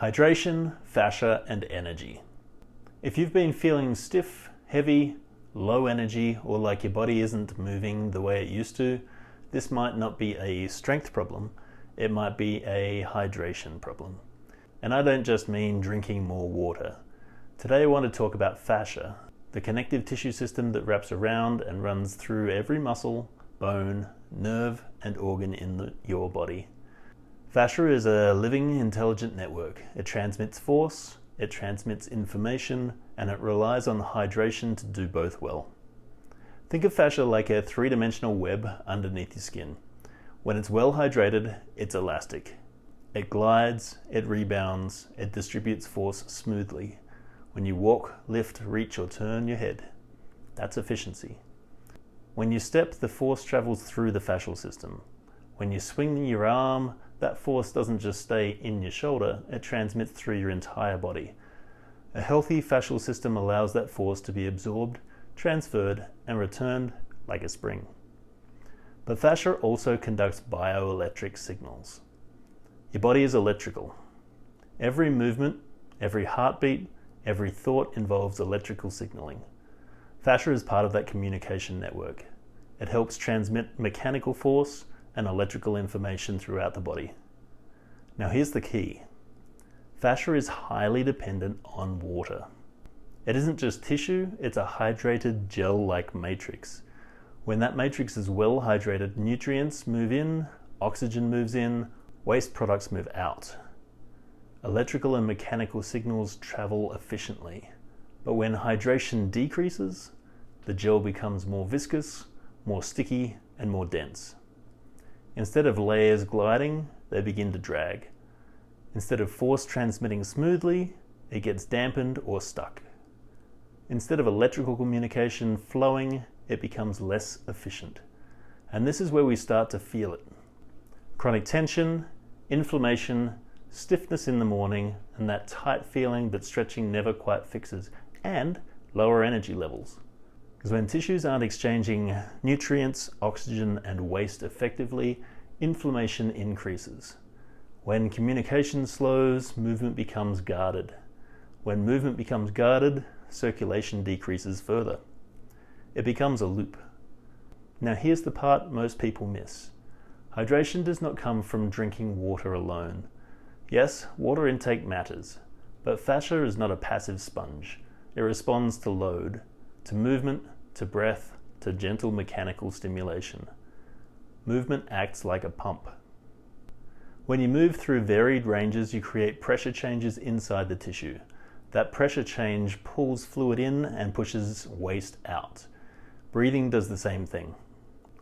Hydration, fascia, and energy. If you've been feeling stiff, heavy, low energy, or like your body isn't moving the way it used to, this might not be a strength problem, it might be a hydration problem. And I don't just mean drinking more water. Today I want to talk about fascia, the connective tissue system that wraps around and runs through every muscle, bone, nerve, and organ in your body. Fascia is a living, intelligent network. It transmits force, it transmits information, and it relies on hydration to do both well. Think of fascia like a three-dimensional web underneath your skin. When it's well hydrated, it's elastic. It glides, it rebounds, it distributes force smoothly. When you walk, lift, reach, or turn your head, that's efficiency. When you step, the force travels through the fascial system. When you swing your arm, that force doesn't just stay in your shoulder, it transmits through your entire body. A healthy fascial system allows that force to be absorbed, transferred, and returned like a spring. But fascia also conducts bioelectric signals. Your body is electrical. Every movement, every heartbeat, every thought involves electrical signaling. Fascia is part of that communication network. It helps transmit mechanical force and electrical information throughout the body. Now here's the key. Fascia is highly dependent on water. It isn't just tissue, it's a hydrated gel-like matrix. When that matrix is well hydrated, nutrients move in, oxygen moves in, waste products move out. Electrical and mechanical signals travel efficiently. But when hydration decreases, the gel becomes more viscous, more sticky, and more dense. Instead of layers gliding, they begin to drag. Instead of force transmitting smoothly, it gets dampened or stuck. Instead of electrical communication flowing, it becomes less efficient. And this is where we start to feel it. Chronic tension, inflammation, stiffness in the morning, and that tight feeling that stretching never quite fixes, and lower energy levels. Because when tissues aren't exchanging nutrients, oxygen, and waste effectively, inflammation increases. When communication slows, movement becomes guarded. When movement becomes guarded, circulation decreases further. It becomes a loop. Now here's the part most people miss. Hydration does not come from drinking water alone. Yes, water intake matters, but fascia is not a passive sponge. It responds to load, to movement, to breath, to gentle mechanical stimulation. Movement acts like a pump. When you move through varied ranges, you create pressure changes inside the tissue. That pressure change pulls fluid in and pushes waste out. Breathing does the same thing.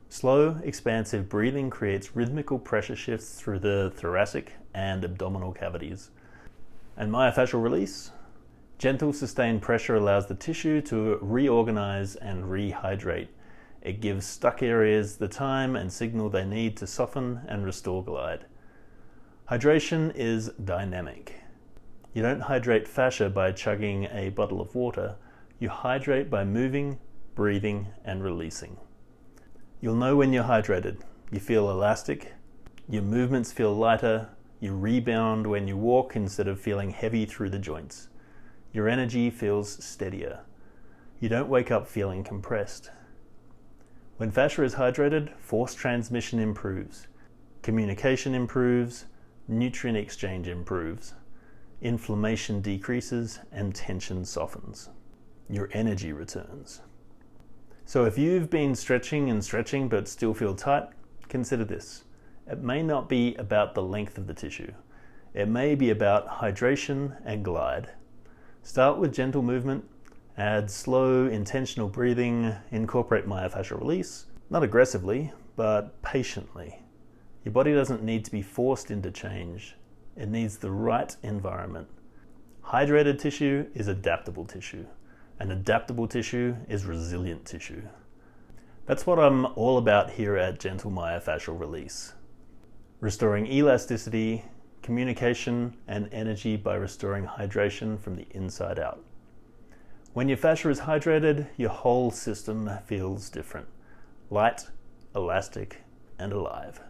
Slow, expansive breathing creates rhythmical pressure shifts through the thoracic and abdominal cavities. And myofascial release? Gentle, sustained pressure allows the tissue to reorganize and rehydrate. It gives stuck areas the time and signal they need to soften and restore glide. Hydration is dynamic. You don't hydrate fascia by chugging a bottle of water. You hydrate by moving, breathing, and releasing. You'll know when you're hydrated. You feel elastic, your movements feel lighter, you rebound when you walk instead of feeling heavy through the joints. Your energy feels steadier. You don't wake up feeling compressed. When fascia is hydrated, force transmission improves, communication improves, nutrient exchange improves, inflammation decreases, and tension softens. Your energy returns. So if you've been stretching and stretching but still feel tight, consider this. It may not be about the length of the tissue. It may be about hydration and glide. Start with gentle movement, add slow, intentional breathing, incorporate myofascial release, not aggressively, but patiently. Your body doesn't need to be forced into change. It needs the right environment. Hydrated tissue is adaptable tissue. And adaptable tissue is resilient tissue. That's what I'm all about here at Gentle Myofascial Release. Restoring elasticity, communication, and energy by restoring hydration from the inside out. When your fascia is hydrated, your whole system feels different. Light, elastic, and alive.